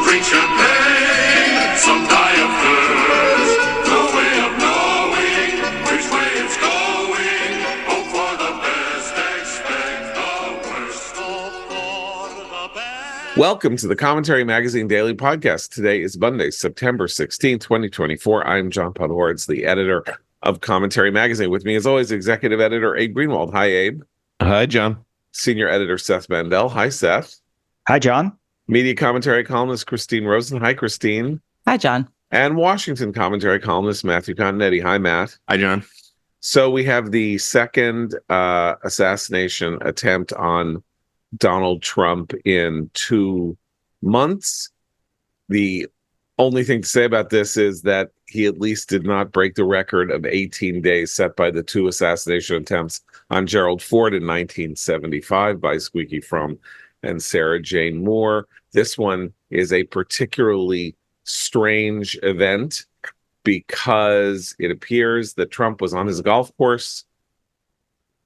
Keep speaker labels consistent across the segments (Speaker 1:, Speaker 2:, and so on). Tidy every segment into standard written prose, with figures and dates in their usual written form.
Speaker 1: drink champagne, some die of thirst. No way of knowing which way it's going. Hope for the best, expect the worst. Hope for the best.
Speaker 2: Welcome to the Commentary Magazine Daily Podcast. Today is Monday, September 16th, 2024. I'm John Podhoretz, the editor of Commentary Magazine. With me, as always, executive editor Abe Greenwald. Hi, Abe.
Speaker 3: Hi, John.
Speaker 2: Senior editor Seth Mandel. Hi, Seth.
Speaker 4: Hi, John.
Speaker 2: Media commentary columnist Christine Rosen. Hi, Christine.
Speaker 5: Hi, John.
Speaker 2: And Washington commentary columnist Matthew Continetti. Hi, Matt.
Speaker 3: Hi, John.
Speaker 2: So we have the second assassination attempt on Donald Trump in 2 months. The only thing to say about this is that he at least did not break the record of 18 days set by the two assassination attempts on Gerald Ford in 1975 by Squeaky Fromm and Sarah Jane Moore. This one is a particularly strange event because it appears that Trump was on his golf course,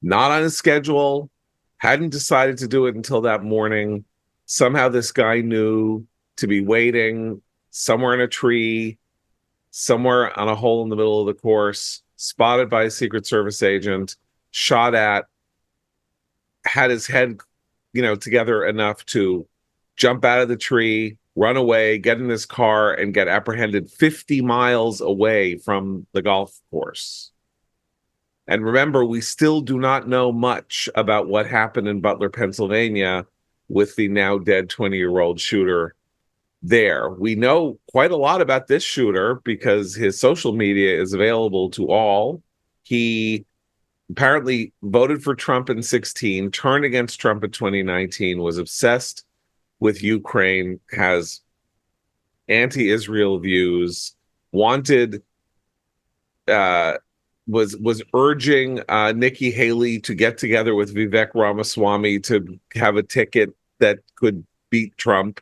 Speaker 2: not on his schedule, hadn't decided to do it until that morning. Somehow this guy knew to be waiting somewhere in a tree, somewhere on a hole in the middle of the course, spotted by a Secret Service agent, shot at, had his head, together enough to jump out of the tree, run away, get in his car, and get apprehended 50 miles away from the golf course. And remember, we still do not know much about what happened in Butler, Pennsylvania, with the now dead 20-year-old shooter there. We know quite a lot about this shooter because his social media is available to all. He apparently voted for Trump in 2016, turned against Trump in 2019, was obsessed with Ukraine, has anti-Israel views, wanted, was urging Nikki Haley to get together with Vivek Ramaswamy to have a ticket that could beat Trump.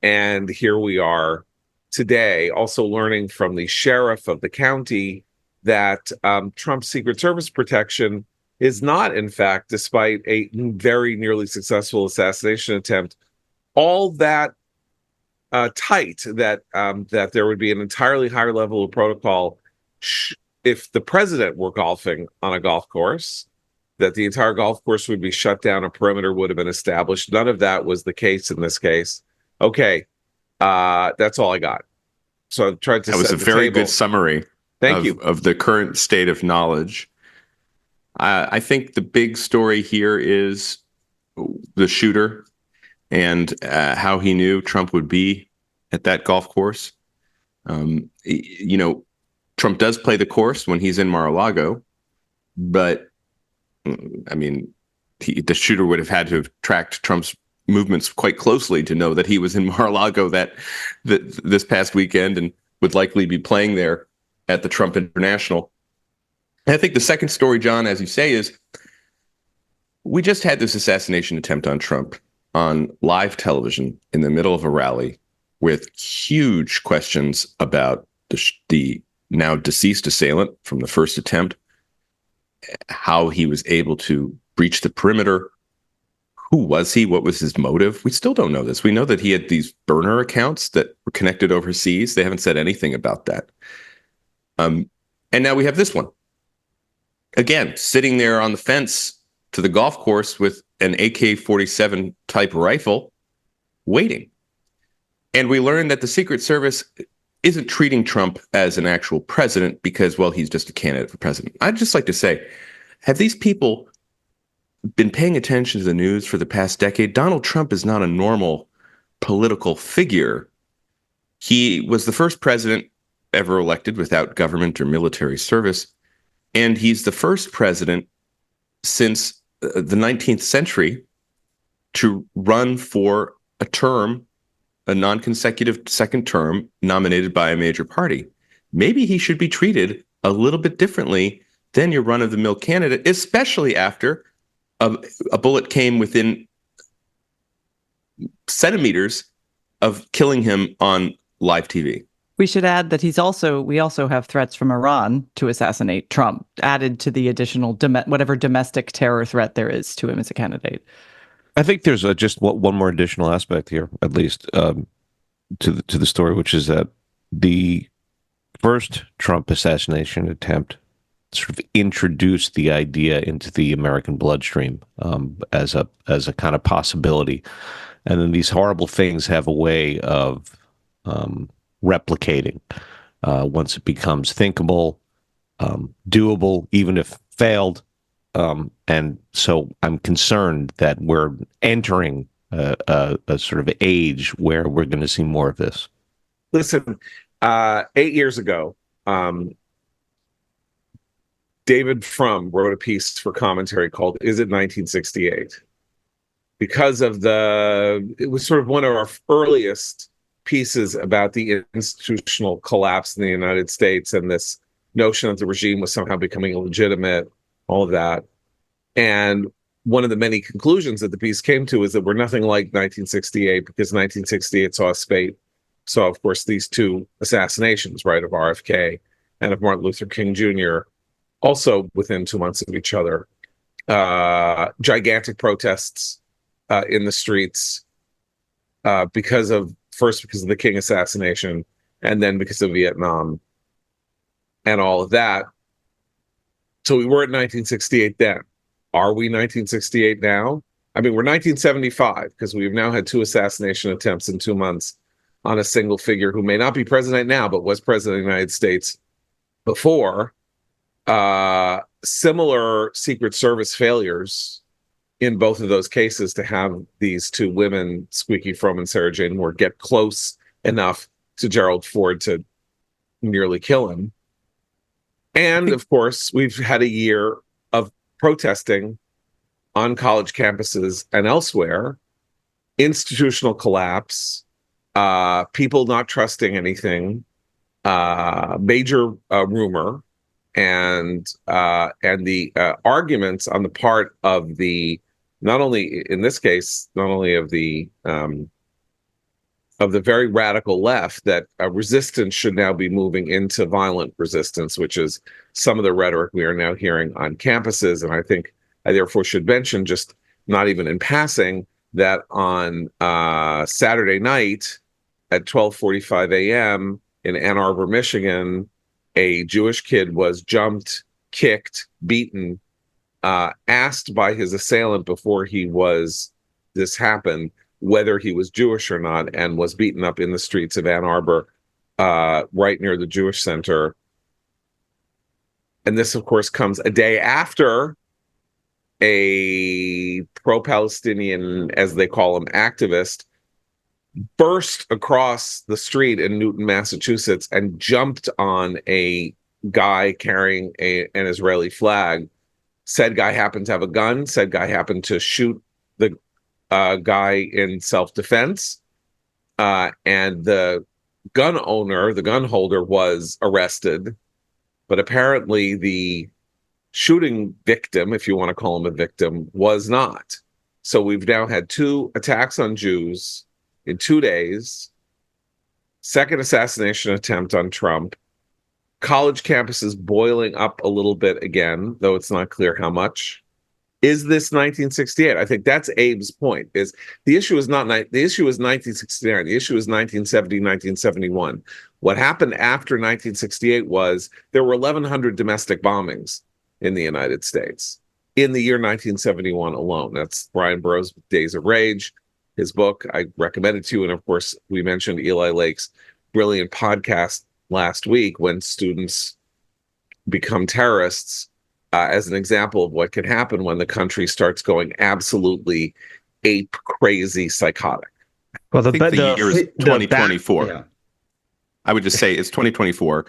Speaker 2: And here we are today, also learning from the sheriff of the county that Trump's Secret Service protection is not, in fact, despite a very nearly successful assassination attempt, all that tight that there would be an entirely higher level of protocol if the president were golfing on a golf course, that the entire golf course would be shut down, a perimeter would have been established. None of that was the case in this case. Okay, that's all I got. So I've tried to.
Speaker 3: That was a very good summary.
Speaker 2: Thank you.
Speaker 3: Of the current state of knowledge. I think the big story here is the shooter and how he knew Trump would be at that golf course. Trump does play the course when he's in Mar-a-Lago, but the shooter would have had to have tracked Trump's movements quite closely to know that he was in Mar-a-Lago this past weekend and would likely be playing there at the Trump International. And I think the second story, John, as you say, is we just had this assassination attempt on Trump on live television in the middle of a rally with huge questions about the now deceased assailant from the first attempt, how he was able to breach the perimeter. Who was he? What was his motive? We still don't know this. We know that he had these burner accounts that were connected overseas. They haven't said anything about that. And now we have this one. Again, sitting there on the fence to the golf course with an AK-47 type rifle, waiting. And we learned that the Secret Service isn't treating Trump as an actual president because, well, he's just a candidate for president. I'd just like to say, have these people been paying attention to the news for the past decade? Donald Trump is not a normal political figure. He was the first president ever elected without government or military service. And he's the first president since the 19th century to run for a term, a non-consecutive second term nominated by a major party. Maybe he should be treated a little bit differently than your run-of-the-mill candidate, especially after a bullet came within centimeters of killing him on live TV.
Speaker 5: We should add that we also have threats from Iran to assassinate Trump, added to the additional whatever domestic terror threat there is to him as a candidate.
Speaker 6: I think there's just one more additional aspect here, at least.
Speaker 4: to the story, which is that the first Trump assassination attempt sort of introduced the idea into the American bloodstream as a kind of possibility, and then these horrible things have a way of replicating once it becomes thinkable, doable, even if failed. And so I'm concerned that we're entering a sort of age where we're going to see more of this.
Speaker 2: Listen, 8 years ago, David Frum wrote a piece for commentary called "Is It 1968?" Because it was sort of one of our earliest pieces about the institutional collapse in the United States and this notion that the regime was somehow becoming illegitimate, all of that. And one of the many conclusions that the piece came to is that we're nothing like 1968, because 1968 saw, of course, these two assassinations, right, of RFK and of Martin Luther King Jr., also within 2 months of each other. Gigantic protests in the streets because of the King assassination, and then because of Vietnam and all of that. So we were at 1968 then. Are we 1968 now? I mean, we're 1975 because we've now had 2 assassination attempts in 2 months on a single figure who may not be president now, but was president of the United States before. Similar Secret Service failures in both of those cases to have these 2 women, Squeaky Fromme and Sarah Jane Moore, get close enough to Gerald Ford to nearly kill him. And of course, we've had a year of protesting on college campuses and elsewhere, institutional collapse, people not trusting anything, major rumor, and the arguments on the part of the, not only in this case, not only of the very radical left, that resistance should now be moving into violent resistance, which is some of the rhetoric we are now hearing on campuses. And I think I therefore should mention, just not even in passing, that on Saturday night at 12:45 a.m. in Ann Arbor, Michigan, a Jewish kid was jumped, kicked, beaten, asked by his assailant before this happened, whether he was Jewish or not, and was beaten up in the streets of Ann Arbor, right near the Jewish Center. And this, of course, comes a day after a pro-Palestinian, as they call him, activist, burst across the street in Newton, Massachusetts, and jumped on a guy carrying an Israeli flag. Said guy happened to have a gun. Said guy happened to shoot the guy in self-defense. And the gun owner, the gun holder, was arrested. But apparently the shooting victim, if you want to call him a victim, was not. So we've now had 2 attacks on Jews in 2 days, second assassination attempt on Trump, college campuses boiling up a little bit again, though it's not clear how much. Is this 1968? I think that's Abe's point. Is the issue is not the issue is 1969. The issue is 1970, 1971. What happened after 1968 was there were 1,100 domestic bombings in the United States in the year 1971 alone. That's Brian Burrows' Days of Rage, his book. I recommended to you, and of course, we mentioned Eli Lake's brilliant podcast last week, When Students Become Terrorists, as an example of what can happen when the country starts going absolutely ape crazy psychotic.
Speaker 3: Well, I think the year is 2024.
Speaker 6: Yeah.
Speaker 3: I would just say it's 2024,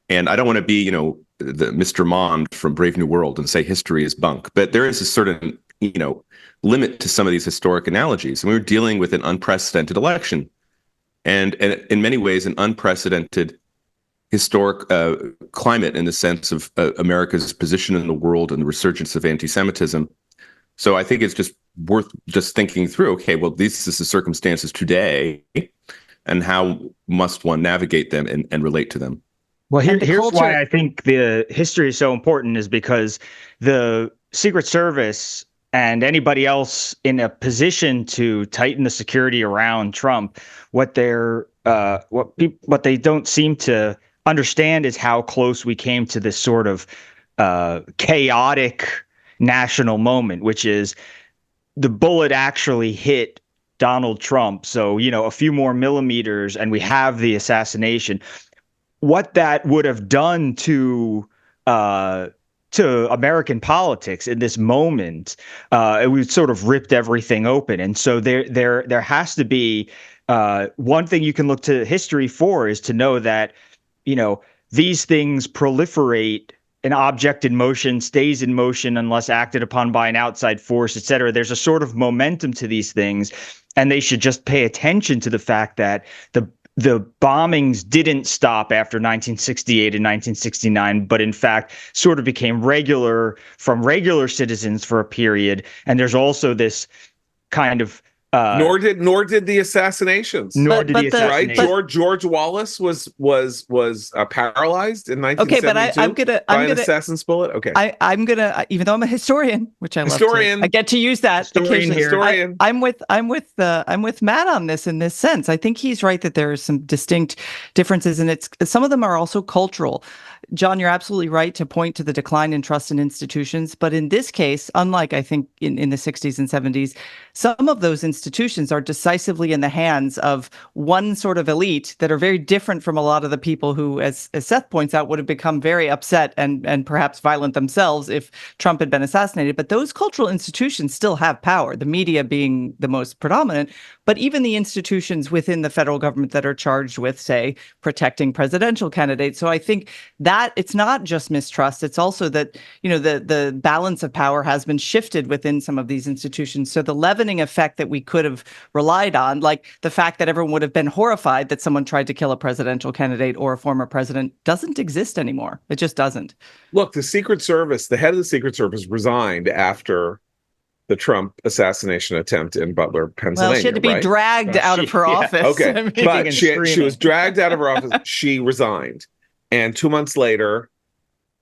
Speaker 3: and I don't want to be, the Mr. Mond from Brave New World and say history is bunk, but there is a certain, limit to some of these historic analogies. And we were dealing with an unprecedented election, and in many ways, an unprecedented historic climate in the sense of America's position in the world and the resurgence of anti-Semitism. So I think it's just worth just thinking through, okay, well, this is the circumstances today, and how must one navigate them and relate to them?
Speaker 6: Well, here's
Speaker 5: culture-
Speaker 6: why I think the history is so important, is because the Secret Service and anybody else in a position to tighten the security around Trump, what they're what they don't seem to understand is how close we came to this sort of chaotic national moment, which is the bullet actually hit Donald Trump. So, a few more millimeters and we have the assassination. What that would have done to American politics in this moment, it would sort of ripped everything open. And so there has to be one thing you can look to history for is to know that, these things proliferate. An object in motion stays in motion unless acted upon by an outside force, et cetera. There's a sort of momentum to these things, and they should just pay attention to the fact that the bombings didn't stop after 1968 and 1969, but in fact sort of became regular from regular citizens for a period. And there's also this kind of
Speaker 2: nor did the assassinations.
Speaker 6: Nor did the
Speaker 2: Right,
Speaker 6: assassination.
Speaker 2: George Wallace was paralyzed in 1972
Speaker 5: Okay, but
Speaker 2: by an assassin's bullet. Okay,
Speaker 5: I'm gonna, even though I'm a historian, which I love
Speaker 2: Historian.
Speaker 5: I get to use that
Speaker 6: Historian
Speaker 5: occasionally.
Speaker 6: here.
Speaker 2: Historian.
Speaker 5: I'm with Matt on this in this sense. I think he's right that there are some distinct differences, and some of them are also cultural. John, you're absolutely right to point to the decline in trust in institutions, but in this case, unlike I think in the 60s and 70s, some of those institutions are decisively in the hands of one sort of elite that are very different from a lot of the people who, as Seth points out, would have become very upset and perhaps violent themselves if Trump had been assassinated. But those cultural institutions still have power, the media being the most predominant, but even the institutions within the federal government that are charged with, say, protecting presidential candidates. So I think that it's not just mistrust, it's also that, the balance of power has been shifted within some of these institutions. So the leavening effect that we could have relied on, like the fact that everyone would have been horrified that someone tried to kill a presidential candidate or a former president, doesn't exist anymore. It just doesn't.
Speaker 2: look, the head of the Secret Service resigned after the Trump assassination attempt in Butler, Pennsylvania.
Speaker 5: Well, she had to be
Speaker 2: right?
Speaker 5: dragged out of her
Speaker 6: Yeah.
Speaker 5: office.
Speaker 2: Okay,
Speaker 5: I mean,
Speaker 2: but
Speaker 6: and
Speaker 2: she
Speaker 6: screaming.
Speaker 2: was dragged out of her office. She resigned, and 2 months later,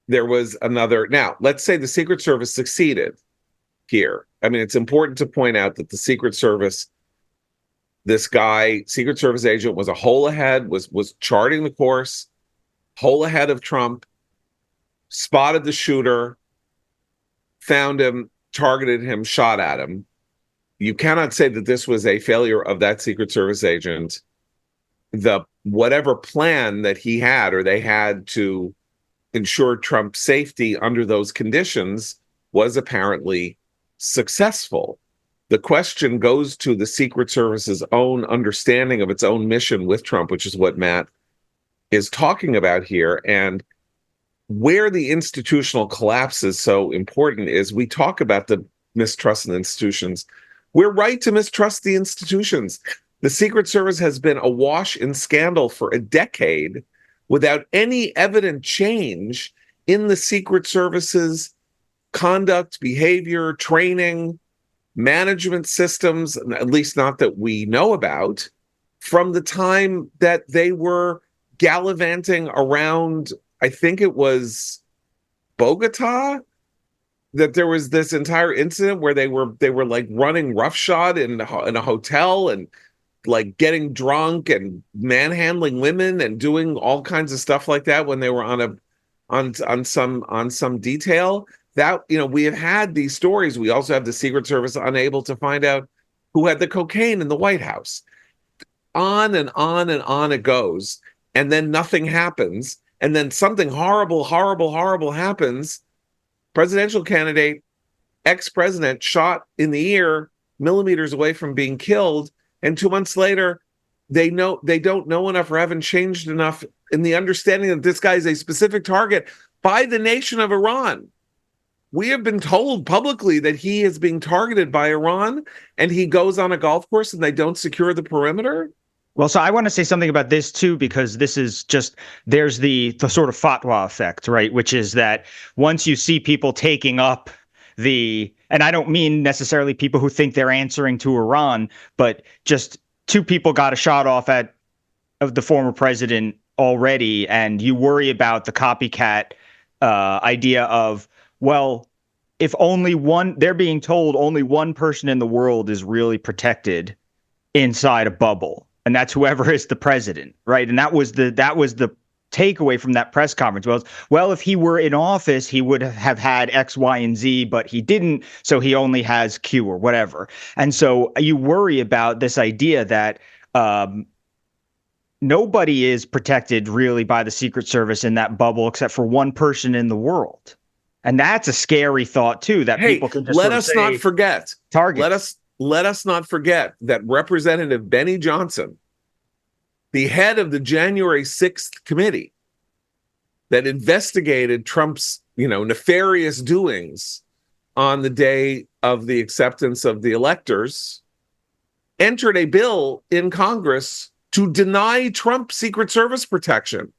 Speaker 2: there was another. Now, let's say the Secret Service succeeded here. I mean, it's important to point out that the Secret Service, this guy, Secret Service agent, was a hole ahead, was charting the course, hole ahead of Trump, spotted the shooter, found him, targeted him, shot at him. You cannot say that this was a failure of that Secret Service agent. Whatever plan that he had or they had to ensure Trump's safety under those conditions was apparently successful. The question goes to the Secret Service's own understanding of its own mission with Trump, which is what Matt is talking about here. And where the institutional collapse is so important is we talk about the mistrust in institutions. We're right to mistrust the institutions. The Secret Service has been awash in scandal for a decade without any evident change in the Secret Service's conduct, behavior, training, management systems, at least not that we know about, from the time that they were gallivanting around, I think it was Bogota, that there was this entire incident where they were like running roughshod in a hotel and like getting drunk and manhandling women and doing all kinds of stuff like that when they were on some detail. That, we have had these stories. We also have the Secret Service unable to find out who had the cocaine in the White House. On and on and on it goes. And then nothing happens. And then something horrible happens. Presidential candidate, ex-president shot in the ear, millimeters away from being killed. And 2 months later, they don't know enough or haven't changed enough in the understanding that this guy is a specific target by the nation of Iran. We have been told publicly that he is being targeted by Iran, and he goes on a golf course and they don't secure the perimeter.
Speaker 6: Well, so I want to say something about this too, because this is just, there's the sort of fatwa effect, right? Which is that once you see people taking up and I don't mean necessarily people who think they're answering to Iran, but just two people got a shot off of the former president already, and you worry about the copycat idea of, well, if they're being told only one person in the world is really protected inside a bubble. and that's whoever is the president, right? And that was the takeaway from that press conference was, well, if he were in office, he would have had X, Y, and Z, but he didn't, so he only has Q or whatever. And so you worry about this idea that nobody is protected really by the Secret Service in that bubble except for one person in the world. And that's a scary thought too, that
Speaker 2: Hey,
Speaker 6: people can just
Speaker 2: let
Speaker 6: sort of
Speaker 2: us
Speaker 6: say,
Speaker 2: not forget.
Speaker 6: target.
Speaker 2: Let us not forget that Representative Benny Johnson, the head of the January 6th committee that investigated Trump's, nefarious doings on the day of the acceptance of the electors, entered a bill in Congress to deny Trump Secret Service protection.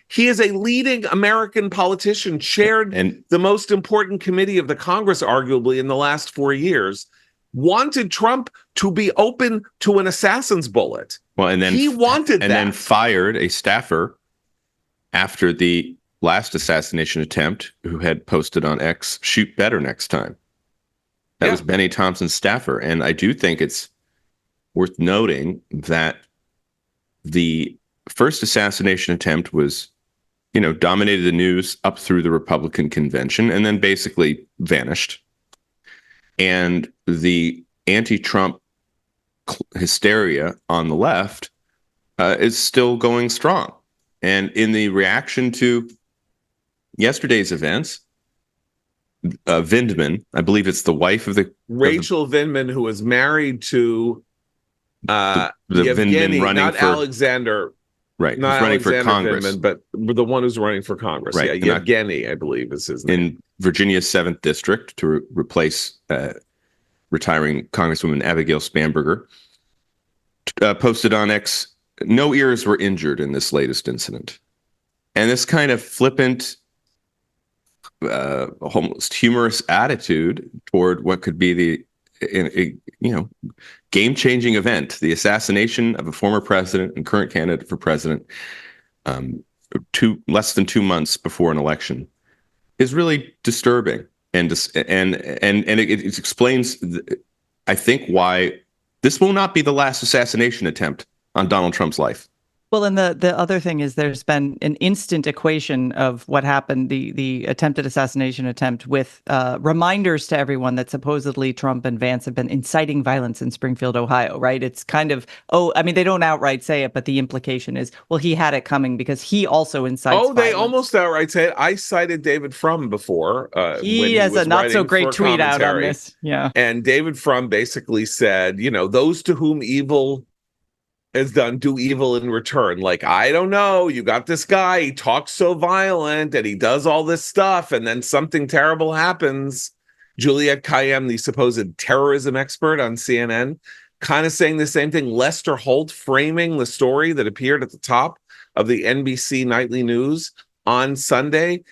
Speaker 2: He is a leading American politician, chaired the most important committee of the Congress, arguably, in the last 4 years, wanted Trump to be open to an assassin's bullet.
Speaker 3: Well, and then
Speaker 2: he wanted
Speaker 3: and
Speaker 2: that.
Speaker 3: then fired a staffer after the last assassination attempt who had posted on X, "Shoot better next time." That was Benny Thompson's staffer. And I do think it's worth noting that the first assassination attempt was, dominated the news up through the Republican convention and then basically vanished. And the anti-Trump hysteria on the left is still going strong. And in the reaction to yesterday's events, Vindman, I believe it's the wife of the
Speaker 2: Rachel Vindman, who was married to
Speaker 3: the
Speaker 2: Yevgeny,
Speaker 3: Vindman running
Speaker 2: not
Speaker 3: for
Speaker 2: Alexander,
Speaker 3: right,
Speaker 2: not
Speaker 3: who's running
Speaker 2: Alexander
Speaker 3: for Congress,
Speaker 2: Vindman, but the one who's running for Congress.
Speaker 3: Right,
Speaker 2: Yeah, Yevgeny, I believe is his name.
Speaker 3: in Virginia's 7th district to replace retiring Congresswoman Abigail Spanberger, posted on X, "No ears were injured in this latest incident." And this kind of flippant, almost humorous attitude toward what could be game-changing event, the assassination of a former president and current candidate for president, less than 2 months before an election, is really disturbing, and it explains, I think, why this will not be the last assassination attempt on Donald Trump's life.
Speaker 5: Well, and the other thing is there's been an instant equation of what happened, the attempted assassination attempt, with reminders to everyone that supposedly Trump and Vance have been inciting violence in Springfield, Ohio, right? It's kind of, they don't outright say it, but the implication is, well, he had it coming because he also incites violence.
Speaker 2: They almost outright say it. I cited David Frum before.
Speaker 5: He has a not so great tweet out on this. Yeah.
Speaker 2: And David Frum basically said, those to whom evil is done do evil in return. Like, I don't know, you got this guy, he talks so violent and he does all this stuff, and then something terrible happens. Juliette Kayyem, the supposed terrorism expert on CNN, kind of saying the same thing. Lester Holt framing the story that appeared at the top of the NBC nightly news on Sunday,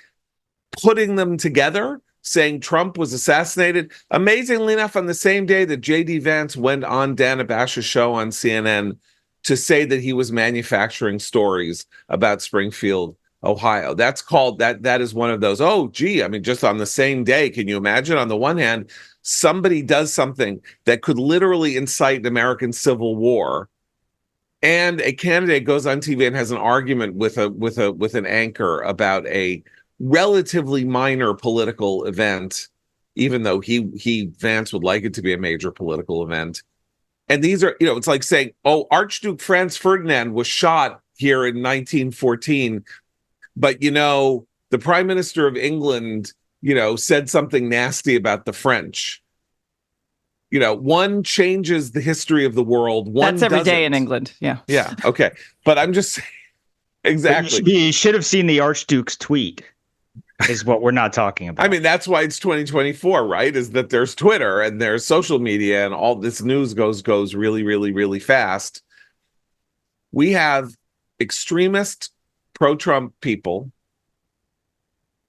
Speaker 2: putting them together, saying Trump was assassinated. Amazingly enough, on the same day that J.D. Vance went on Dana Bash's show on CNN to say that he was manufacturing stories about Springfield, Ohio. That's called, that is one of those, just on the same day. Can you imagine? On the one hand, somebody does something that could literally incite an American Civil War, and a candidate goes on TV and has an argument with an anchor about a relatively minor political event, even though Vance would like it to be a major political event. And these are, it's like saying, Archduke Franz Ferdinand was shot here in 1914, but, the Prime Minister of England, said something nasty about the French. One changes the history of the world. One
Speaker 5: That's every
Speaker 2: doesn't.
Speaker 5: day in England. Yeah.
Speaker 2: Yeah. Okay. But I'm just saying, exactly.
Speaker 6: You should have seen the Archduke's tweet, is what we're not talking about.
Speaker 2: I mean, that's why it's 2024, right? Is that there's Twitter and there's social media and all this news goes really, really, really fast. We have extremist pro-Trump people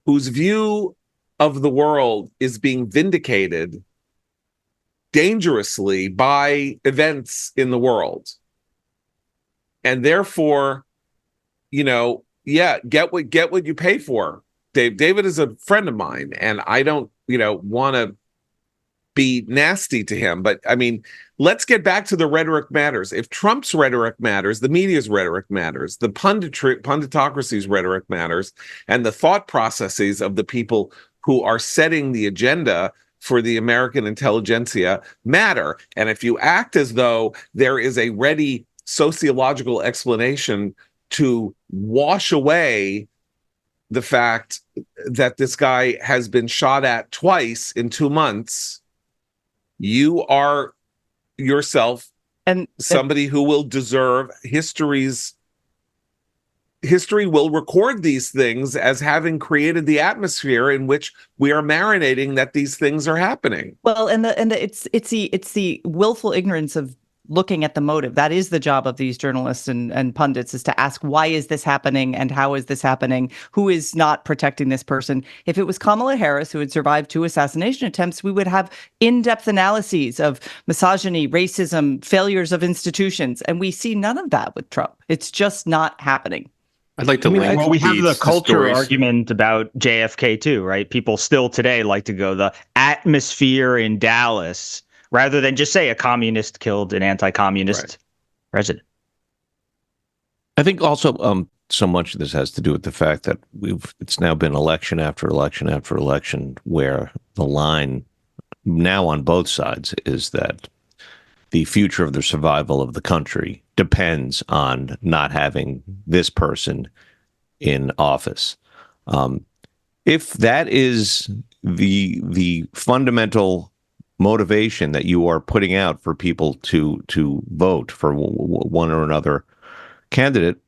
Speaker 2: whose view of the world is being vindicated dangerously by events in the world. And therefore, get what you pay for. David is a friend of mine, and I don't, want to be nasty to him. But I mean, let's get back to the rhetoric matters. If Trump's rhetoric matters, the media's rhetoric matters, the punditocracy's rhetoric matters, and the thought processes of the people who are setting the agenda for the American intelligentsia matter. And if you act as though there is a ready sociological explanation to wash away the fact that this guy has been shot at twice in 2 months, you are yourself
Speaker 5: And
Speaker 2: somebody who will deserve history will record these things as having created the atmosphere in which we are marinating that these things are happening.
Speaker 5: well, it's the willful ignorance of looking at the motive. That is the job of these journalists and pundits, is to ask, why is this happening and how is this happening? Who is not protecting this person? If it was Kamala Harris who had survived 2 assassination attempts, we would have in-depth analyses of misogyny, racism, failures of institutions, and we see none of that with Trump. It's just not happening.
Speaker 3: I'd like to link
Speaker 6: Well, we have the
Speaker 3: these
Speaker 6: culture
Speaker 3: stories.
Speaker 6: argument about JFK too, right? People still today like to go the atmosphere in Dallas rather than just say a communist killed an anti-communist
Speaker 2: Right.
Speaker 6: president.
Speaker 4: I think also so much of this has to do with the fact that it's now been election after election after election where the line now on both sides is that the future of the survival of the country depends on not having this person in office. If that is the fundamental motivation that you are putting out for people to vote for one or another candidate,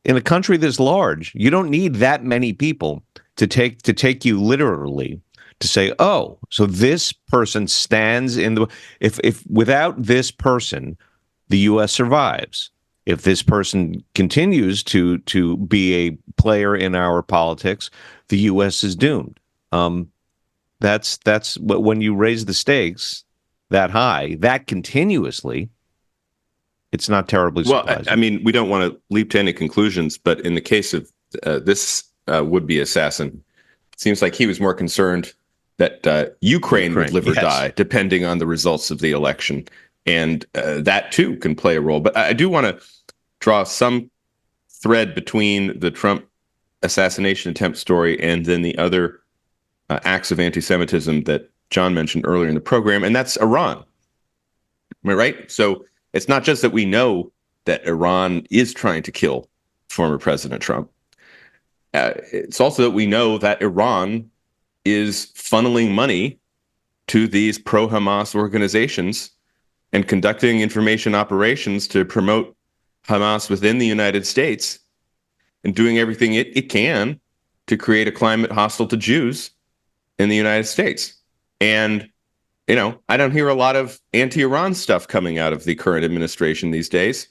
Speaker 4: in a country this large, you don't need that many people to take you literally, to say, oh, so this person stands in the, if without this person, the U.S. survives. If this person continues to be a player in our politics, the U.S. is doomed. That's when you raise the stakes that high, that continuously, it's not terribly surprising.
Speaker 3: Well, I mean, we don't want to leap to any conclusions, but in the case of this would-be assassin, it seems like he was more concerned that Ukraine would live or
Speaker 4: yes.
Speaker 3: die, depending on the results of the election. And that, too, can play a role. But I do want to draw some thread between the Trump assassination attempt story and then the other acts of anti-Semitism that John mentioned earlier in the program, and that's Iran. Am I right? So it's not just that we know that Iran is trying to kill former President Trump. It's also that we know that Iran is funneling money to these pro-Hamas organizations and conducting information operations to promote Hamas within the United States and doing everything it can to create a climate hostile to Jews in the United States. And, you know, I don't hear a lot of anti-Iran stuff coming out of the current administration these days.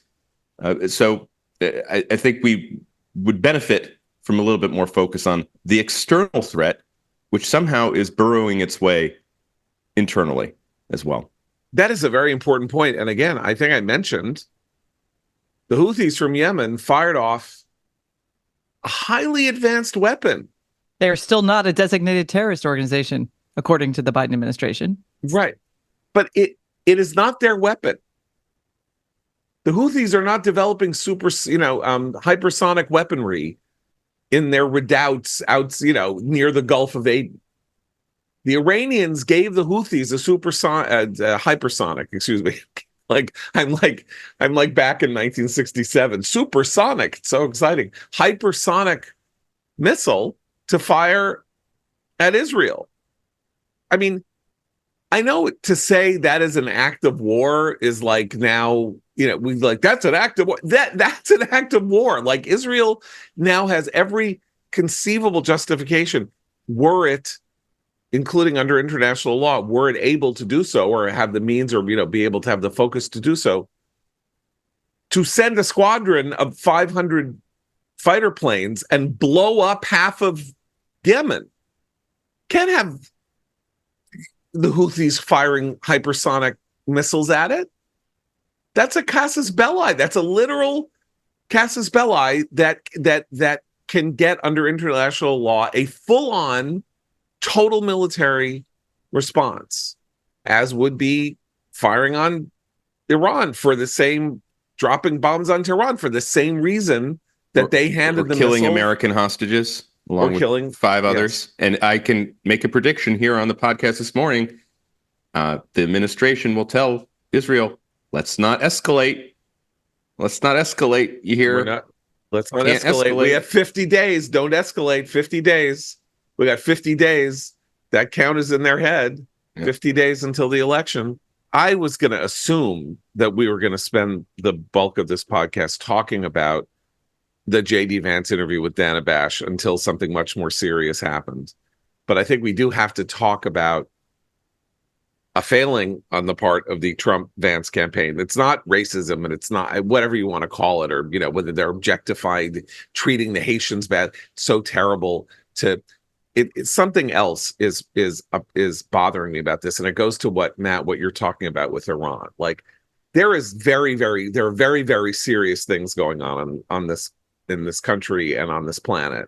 Speaker 3: So I think we would benefit from a little bit more focus on the external threat, which somehow is burrowing its way internally as well.
Speaker 2: That is a very important point. And again, I think I mentioned the Houthis from Yemen fired off a highly advanced weapon.
Speaker 5: They're still not a designated terrorist organization, according to the Biden administration.
Speaker 2: Right. But it is not their weapon. The Houthis are not developing hypersonic weaponry in their redoubts out, near the Gulf of Aden. The Iranians gave the Houthis a hypersonic, excuse me. I'm like back in 1967. Supersonic, it's so exciting. Hypersonic missile to fire at Israel. I mean, I know to say that is an act of war is like now, we like that's an act of war. That's an act of war. Like Israel now has every conceivable justification, were it, including under international law, were it able to do so or have the means or be able to have the focus to do so, to send a squadron of 500 fighter planes and blow up half of Yemen. Can't have the Houthis firing hypersonic missiles at it. That's a casus belli. That's a literal casus belli that can get under international law a full-on total military response, as would be firing on Iran for the same dropping bombs on Tehran for the same reason that they handed the
Speaker 3: killing
Speaker 2: missile,
Speaker 3: American hostages along
Speaker 2: or
Speaker 3: with
Speaker 2: killing
Speaker 3: 5 others. And I can make a prediction here on the podcast this morning. The administration will tell Israel, let's not escalate. Let's not escalate. You hear?
Speaker 2: Let's not
Speaker 3: Can't
Speaker 2: escalate. We
Speaker 3: escalate.
Speaker 2: have 50 days. Don't escalate. 50 days. We got 50 days. That count is in their head.
Speaker 3: Yeah.
Speaker 2: 50 days until the election. I was going to assume that we were going to spend the bulk of this podcast talking about the J.D. Vance interview with Dana Bash until something much more serious happened. But I think we do have to talk about a failing on the part of the Trump-Vance campaign. It's not racism, and it's not whatever you want to call it, or whether they're objectifying, treating the Haitians bad. So terrible to it's something else is bothering me about this, and it goes to what you're talking about with Iran. Like, there are very, very serious things going on this in this country and on this planet,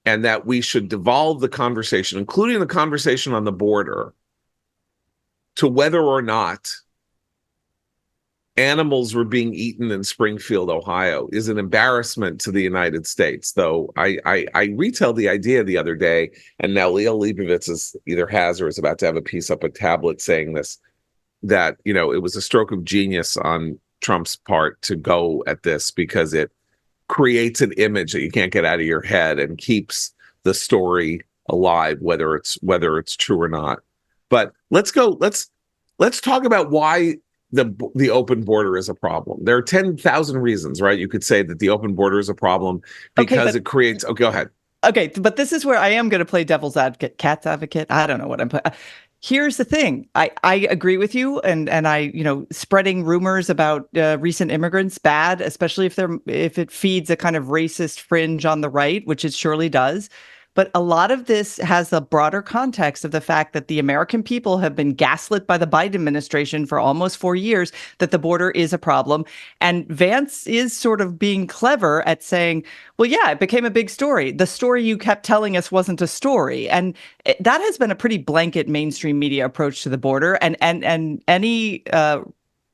Speaker 2: and that we should devolve the conversation, including the conversation on the border, to whether or not animals were being eaten in Springfield, Ohio, is an embarrassment to the United States. Though I retailed the idea the other day, and now Leo Leibovitz either has or is about to have a piece up a tablet saying this, that it was a stroke of genius on Trump's part to go at this, because it creates an image that you can't get out of your head and keeps the story alive, whether it's true or not. But let's talk about why the open border is a problem. There are 10,000 reasons, right? You could say that the open border is a problem because it creates. Oh, go ahead.
Speaker 5: Okay, but this is where I am going to play devil's advocate, cat's advocate. I don't know what I'm playing. Here's the thing. I agree with you, and I, spreading rumors about recent immigrants bad, especially if it feeds a kind of racist fringe on the right, which it surely does. But a lot of this has a broader context of the fact that the American people have been gaslit by the Biden administration for almost 4 years that the border is a problem. And Vance is sort of being clever at saying, well, yeah, it became a big story. The story you kept telling us wasn't a story. And that has been a pretty blanket mainstream media approach to the border. And any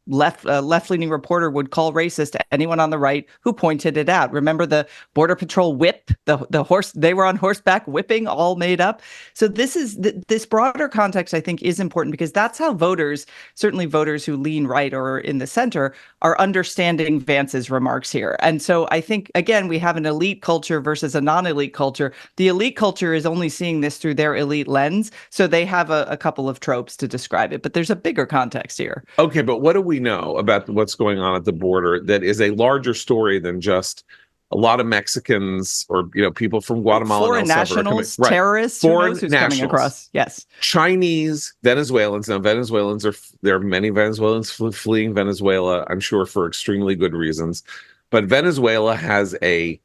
Speaker 5: left-leaning reporter would call racist anyone on the right who pointed it out. Remember the Border Patrol whip, the horse, they were on horseback whipping, all made up. So this broader context, I think, is important, because that's how voters, certainly voters who lean right or in the center, are understanding Vance's remarks here. And so I think, again, we have an elite culture versus a non-elite culture. The elite culture is only seeing this through their elite lens, so they have a couple of tropes to describe it. But there's a bigger context here.
Speaker 2: Okay, but what do we know about what's going on at the border that is a larger story than just a lot of Mexicans or people from Guatemala,
Speaker 5: foreign
Speaker 2: and El Salvador
Speaker 5: nationals,
Speaker 2: coming, right.
Speaker 5: terrorists,
Speaker 2: Foreign
Speaker 5: who knows who's
Speaker 2: nationals.
Speaker 5: coming across? Yes,
Speaker 2: Chinese, Venezuelans. Now, there are many Venezuelans fleeing Venezuela, I'm sure for extremely good reasons. But Venezuela has a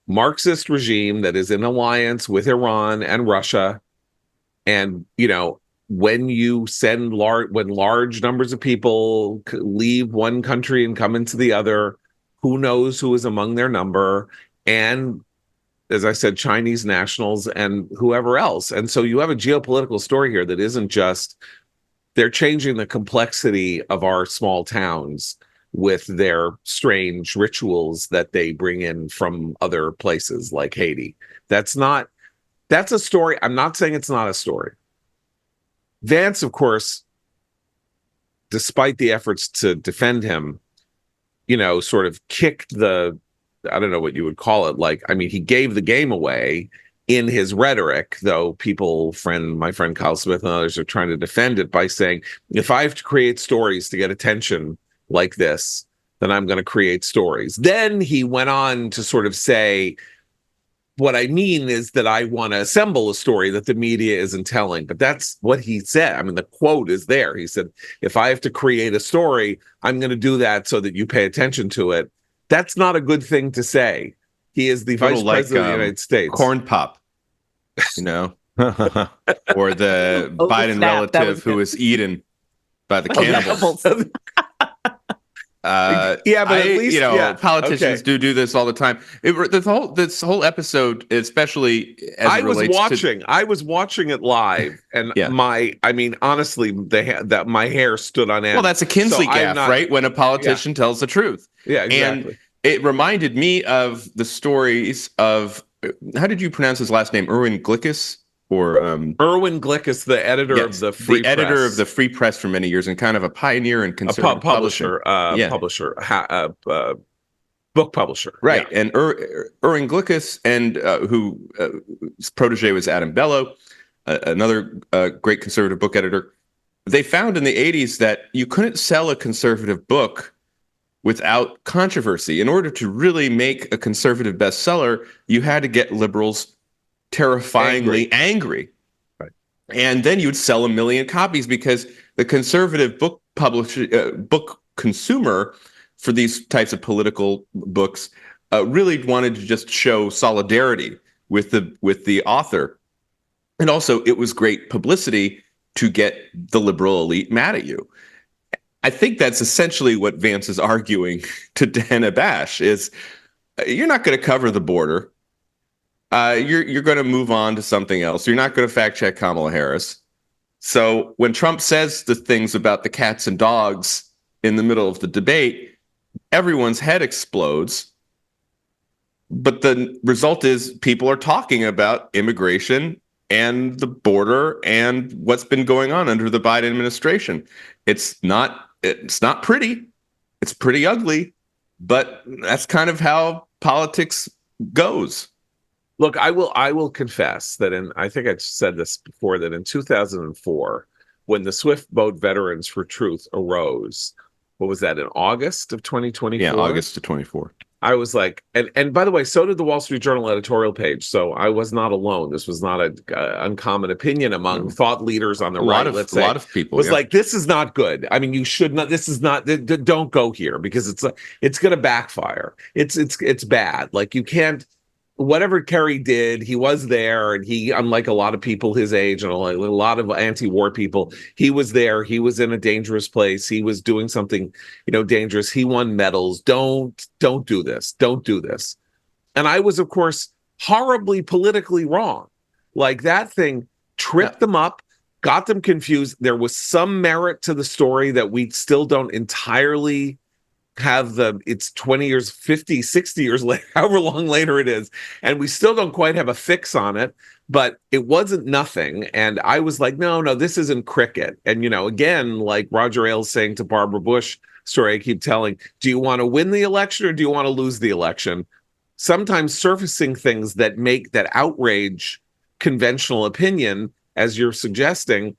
Speaker 2: Marxist regime that is in alliance with Iran and Russia, and when you send large numbers of people leave one country and come into the other, who knows who is among their number? And as I said, Chinese nationals and whoever else. And so you have a geopolitical story here that isn't just they're changing the complexity of our small towns with their strange rituals that they bring in from other places like Haiti. That's a story. I'm not saying it's not a story. Vance, of course, despite the efforts to defend him, sort of kicked I don't know what you would call it. He gave the game away in his rhetoric, though my friend Kyle Smith and others are trying to defend it by saying, if I have to create stories to get attention like this, then I'm going to create stories. Then he went on to sort of say, what I mean is that I want to assemble a story that the media isn't telling. But that's what he said. The quote is there. He said, if I have to create a story, I'm going to do that so that you pay attention to it. That's not a good thing to say. He is the vice president of the United States.
Speaker 3: Corn pop, or the Biden relative who was eaten by the cannibals.
Speaker 2: Yeah, but at least, yeah,
Speaker 3: politicians
Speaker 2: okay.
Speaker 3: do this all the time. This whole episode, especially as
Speaker 2: I
Speaker 3: it
Speaker 2: was
Speaker 3: relates
Speaker 2: watching. I was watching it live, and
Speaker 3: Yeah.
Speaker 2: I mean, honestly, that my hair stood on end.
Speaker 3: well, that's a Kinsley
Speaker 2: So I'm
Speaker 3: gaffe,
Speaker 2: not-
Speaker 3: right? When a politician tells the truth.
Speaker 2: Yeah, exactly.
Speaker 3: And it reminded me of the stories of how did you pronounce his last name? Erwin Glickus or
Speaker 2: Erwin Glickus, the editor
Speaker 3: yes,
Speaker 2: of the Free Press,
Speaker 3: editor of the Free Press for many years and kind of a pioneer in
Speaker 2: a
Speaker 3: conservative
Speaker 2: publisher,
Speaker 3: Yeah.
Speaker 2: book publisher,
Speaker 3: Right.
Speaker 2: Yeah.
Speaker 3: And Erwin Glickus, and his protege was Adam Bellow, another great conservative book editor. They found in the 80s that you couldn't sell a conservative book without controversy. In order to really make a conservative bestseller, you had to get liberals terrifyingly angry.
Speaker 2: Right.
Speaker 3: And then you'd sell 1 million copies because the conservative book book consumer for these types of political books really wanted to just show solidarity with the author. And also it was great publicity to get the liberal elite mad at you. I think that's essentially what Vance is arguing to Dana Bash is you're not going to cover the border. You're going to move on to something else. You're not going to fact check Kamala Harris. So when Trump says the things about the cats and dogs in the middle of the debate, everyone's head explodes. But the result is people are talking about immigration and the border and what's been going on under the Biden administration. It's not pretty. It's pretty ugly, but that's kind of how politics goes.
Speaker 2: Look, I will confess that I think I said this before, that in 2004, when the Swift Boat Veterans for Truth arose, what was that, in August of 2024?
Speaker 3: Yeah, August of 24.
Speaker 2: I was like, and by the way, so did the Wall Street Journal editorial page. So I was not alone. This was not an uncommon opinion among thought leaders on the right. Let's say,
Speaker 3: a lot of people
Speaker 2: was like, this is not good. I mean, you should not. This is not. Don't go here because it's going to backfire. It's bad. Like you can't. Whatever Kerry did, he was there, and he, unlike a lot of people his age and a lot of anti-war people, he was there. He was in a dangerous place. He was doing something, dangerous. He won medals. Don't do this. Don't do this. And I was, of course, horribly politically wrong. Like that thing tripped them up, got them confused. There was some merit to the story that we still don't entirely have it's 20 years, 50, 60 years later, however long later it is. And we still don't quite have a fix on it, but it wasn't nothing. And I was like, no, this isn't cricket. And, again, like Roger Ailes saying to Barbara Bush, story I keep telling, do you want to win the election or do you want to lose the election? Sometimes surfacing things that outrage conventional opinion, as you're suggesting,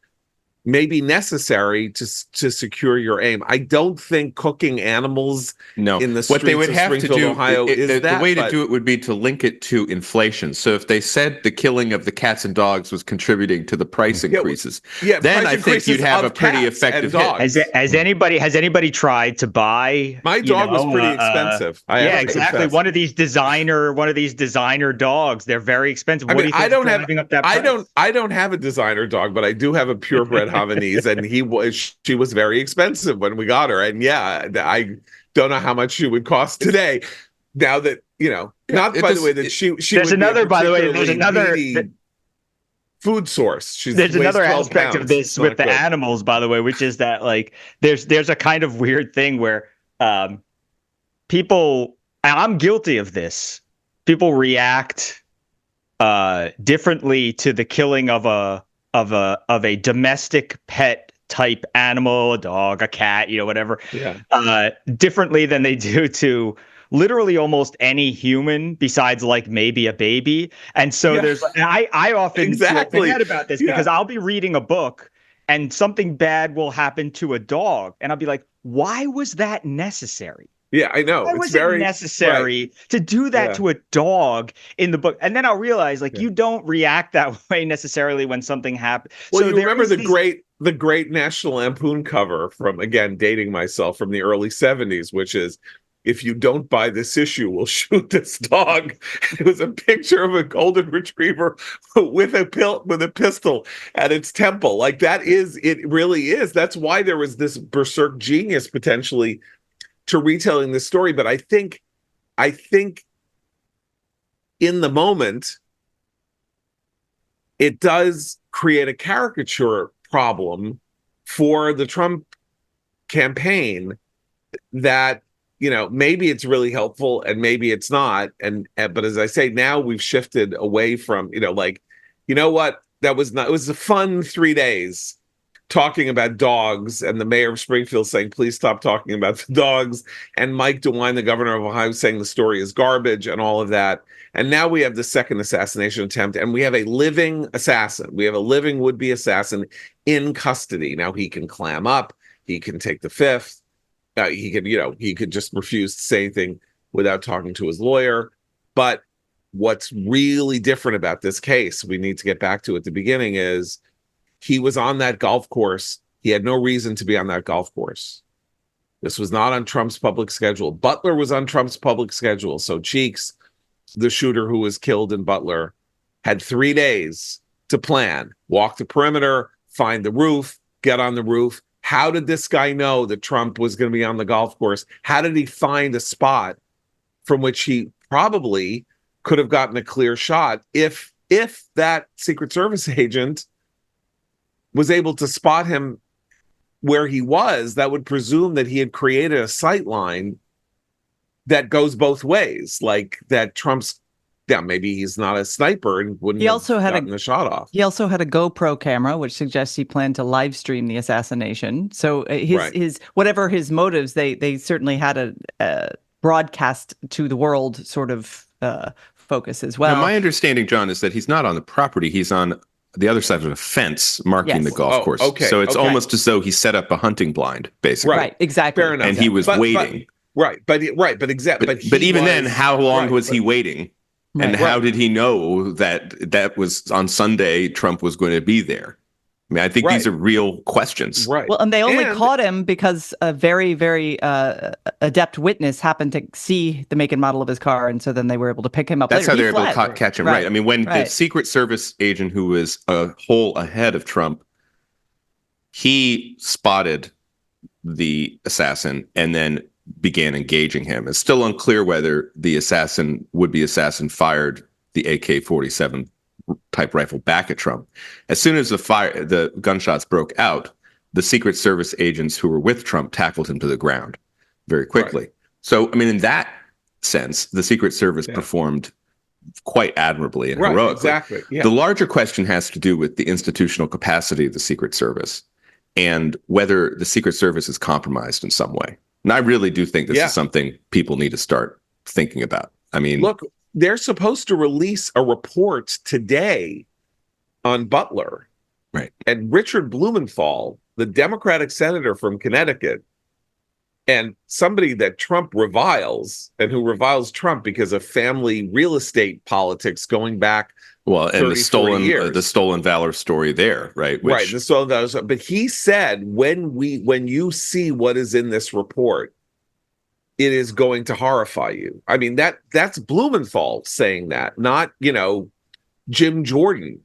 Speaker 2: may be necessary to secure your aim. I don't think cooking animals in the streets
Speaker 3: what they would
Speaker 2: of
Speaker 3: have to
Speaker 2: Springfield,
Speaker 3: do,
Speaker 2: Ohio, is
Speaker 3: the way to do it would be to link it to inflation. So if they said the killing of the cats and dogs was contributing to the price increases, then
Speaker 2: price
Speaker 3: I think you'd have a pretty
Speaker 2: cats
Speaker 3: effective
Speaker 2: and
Speaker 3: hit.
Speaker 2: dogs.
Speaker 6: Has anybody tried to buy?
Speaker 2: My dog was pretty expensive.
Speaker 6: Yeah, exactly. One of these designer dogs. They're very expensive. What do you think is driving up that price?
Speaker 2: I don't have a designer dog, but I do have a purebred Havanese, and she was very expensive when we got her. And yeah, I don't know how much she would cost today. Now that there's another food source.
Speaker 6: There's another aspect
Speaker 2: pounds.
Speaker 6: of this with the animals, by the way, which is that like there's a kind of weird thing where people, and I'm guilty of this, people react differently to the killing of a domestic pet type animal, a dog, a cat, whatever, differently than they do to literally almost any human besides like maybe a baby. And so I often feel bad about this because I'll be reading a book and something bad will happen to a dog. And I'll be like, why was that necessary?
Speaker 2: Yeah, I know.
Speaker 6: Why was it necessary to do that to a dog in the book? And then I'll realize, you don't react that way necessarily when something happens.
Speaker 2: Well, so you remember the great National Lampoon cover from, again, dating myself, from the early 70s, which is, if you don't buy this issue, we'll shoot this dog. It was a picture of a golden retriever with a pistol at its temple. Like it really is. That's why there was this berserk genius potentially to retelling the story, but I think in the moment, it does create a caricature problem for the Trump campaign that, maybe it's really helpful and maybe it's not. But as I say, now we've shifted away from, what? That was not, it was a fun 3 days talking about dogs, and the mayor of Springfield saying, please stop talking about the dogs. And Mike DeWine, the governor of Ohio, saying the story is garbage and all of that. And now we have the second assassination attempt, and we have a living assassin. We have a living would-be assassin in custody. Now he can clam up. He can take the fifth. He could just refuse to say anything without talking to his lawyer. But what's really different about this case, we need to get back to at the beginning, is he was on that golf course. He had no reason to be on that golf course. This was not on Trump's public schedule. Butler was on Trump's public schedule. So Cheeks, the shooter who was killed in Butler, had 3 days to plan, walk the perimeter, find the roof, get on the roof. How did this guy know that Trump was going to be on the golf course? How did he find a spot from which he probably could have gotten a clear shot if that Secret Service agent was able to spot him where he was? That would presume that he had created a sight line that goes both ways, like that Trump's, maybe he's not a sniper and wouldn't
Speaker 5: He also had
Speaker 2: gotten the shot off.
Speaker 5: He also had a GoPro camera, which suggests he planned to live stream the assassination. So his whatever his motives, they certainly had a broadcast to the world sort of focus as well.
Speaker 3: Now, my understanding, John, is that he's not on the property. He's on the other side of a fence marking the golf course.
Speaker 2: Okay,
Speaker 3: so it's almost as though he set up a hunting blind, basically.
Speaker 5: Right, exactly.
Speaker 2: Fair enough.
Speaker 3: And he was waiting.
Speaker 2: But
Speaker 3: even then, how long was he waiting? And how did he know that was on Sunday Trump was going to be there? I mean, I think these are real questions.
Speaker 2: Right.
Speaker 5: Well, and they only caught him because a very, very adept witness happened to see the make and model of his car, and so then they were able to pick him up.
Speaker 3: That's
Speaker 5: later.
Speaker 3: how they're able to catch him. Right. I mean, when the Secret Service agent who was a hole ahead of Trump, he spotted the assassin and then began engaging him. It's still unclear whether the would-be assassin fired the AK-47 type rifle back at Trump. As soon as the gunshots broke out, the Secret Service agents who were with Trump tackled him to the ground very quickly. Right. So, I mean, in that sense, the Secret Service performed quite admirably and heroically.
Speaker 2: Exactly. Yeah.
Speaker 3: The larger question has to do with the institutional capacity of the Secret Service and whether the Secret Service is compromised in some way. And I really do think this is something people need to start thinking about. I mean,
Speaker 2: look, they're supposed to release a report today on Butler.
Speaker 3: Right.
Speaker 2: And Richard Blumenthal, the Democratic senator from Connecticut, and somebody that Trump reviles and who reviles Trump because of family real estate politics going back.
Speaker 3: Well, and the stolen valor story there, right?
Speaker 2: Right, the stolen valor. But he said, when you see what is in this report, it is going to horrify you. I mean, that's Blumenthal saying that, not, Jim Jordan.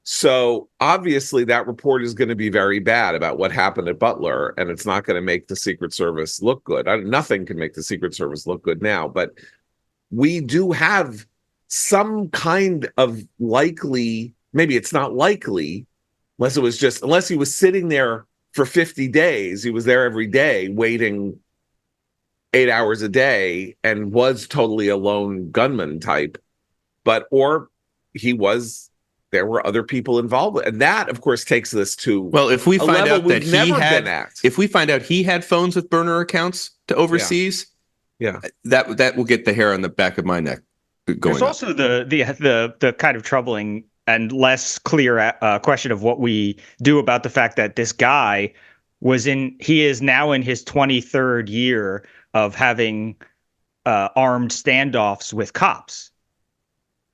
Speaker 2: So obviously that report is going to be very bad about what happened at Butler, and it's not going to make the Secret Service look good. Nothing can make the Secret Service look good now, but we do have some kind of likely, maybe it's not likely, unless he was sitting there for 50 days, he was there every day waiting 8 hours a day and was totally a lone gunman type, or there were other people involved, and that, of course, takes this to
Speaker 3: if we find out that if we find out he had phones with burner accounts to overseas, that will get the hair on the back of my neck going.
Speaker 6: There's also the kind of troubling and less clear question of what we do about the fact that this guy he is now in his 23rd year of having armed standoffs with cops.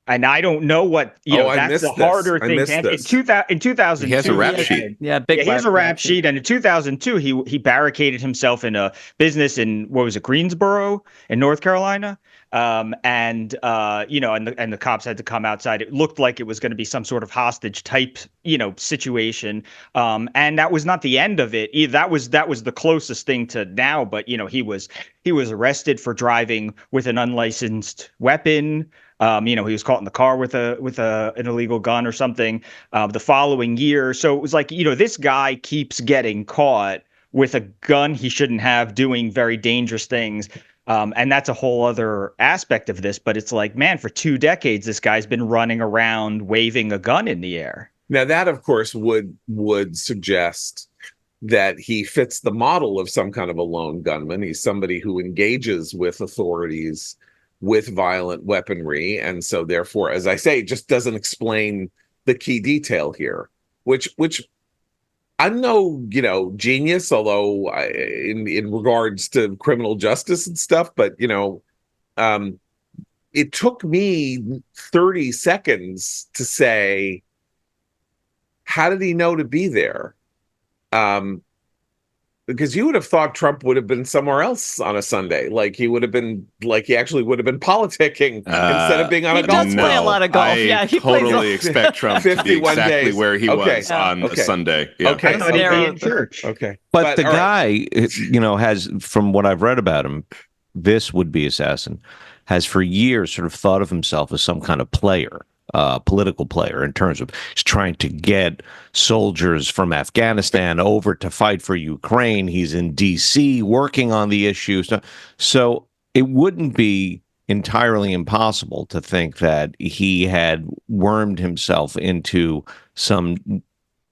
Speaker 6: And I don't know what,
Speaker 2: I
Speaker 6: that's
Speaker 2: missed
Speaker 6: the
Speaker 2: this.
Speaker 6: harder
Speaker 2: I
Speaker 6: thing.
Speaker 2: missed
Speaker 6: In
Speaker 2: this.
Speaker 6: 2002,
Speaker 3: He has a rap sheet.
Speaker 5: Yeah, big.
Speaker 6: he has a rap sheet, and in 2002, he barricaded himself in a business in, what was it, Greensboro in North Carolina, and the cops had to come outside. It looked like it was going to be some sort of hostage type, situation, and that was not the end of it. Either. That was the closest thing to now, but he was arrested for driving with an unlicensed weapon. He was caught in the car with an illegal gun or something the following year. So it was like, this guy keeps getting caught with a gun he shouldn't have, doing very dangerous things. And that's a whole other aspect of this. But it's like, man, for 2 decades, this guy's been running around waving a gun in the air.
Speaker 2: Now that, of course, would suggest that he fits the model of some kind of a lone gunman. He's somebody who engages with authorities with violent weaponry, and so therefore, as I say, just doesn't explain the key detail here, which I'm no genius, although in regards to criminal justice and stuff, but it took me 30 seconds to say, how did he know to be there? Because you would have thought Trump would have been somewhere else on a Sunday. Like he actually would have been politicking instead of being on a golf
Speaker 5: does
Speaker 2: course.
Speaker 5: play a lot of golf.
Speaker 3: I
Speaker 5: He plays
Speaker 3: totally expect Trump to be
Speaker 2: 51
Speaker 3: exactly
Speaker 2: days.
Speaker 3: where he
Speaker 2: Okay.
Speaker 3: was on
Speaker 2: Okay.
Speaker 3: a Sunday. Yeah.
Speaker 2: Okay.
Speaker 6: I thought he'd be in church.
Speaker 2: Okay.
Speaker 4: But the
Speaker 2: all right.
Speaker 4: guy, has, from what I've read about him, this would-be assassin has for years sort of thought of himself as some kind of player, political player, in terms of he's trying to get soldiers from Afghanistan over to fight for Ukraine. He's in D.C. working on the issue. So it wouldn't be entirely impossible to think that he had wormed himself into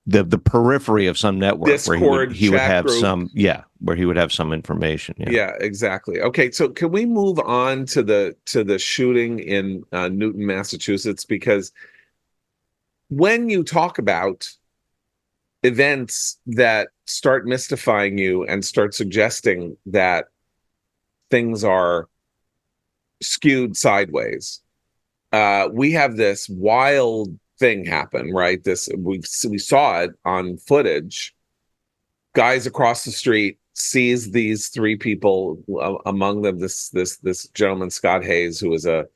Speaker 4: the periphery of some network
Speaker 2: Discord,
Speaker 4: where he would
Speaker 2: chat
Speaker 4: have
Speaker 2: group.
Speaker 4: where he would have some information.
Speaker 2: Yeah, exactly. Okay, so can we move on to the shooting in Newton, Massachusetts? Because when you talk about events that start mystifying you and start suggesting that things are skewed sideways, we have this wild thing happen, right? We saw it on footage. Guys across the street sees these 3 people, among them this gentleman, Scott Hayes, who is a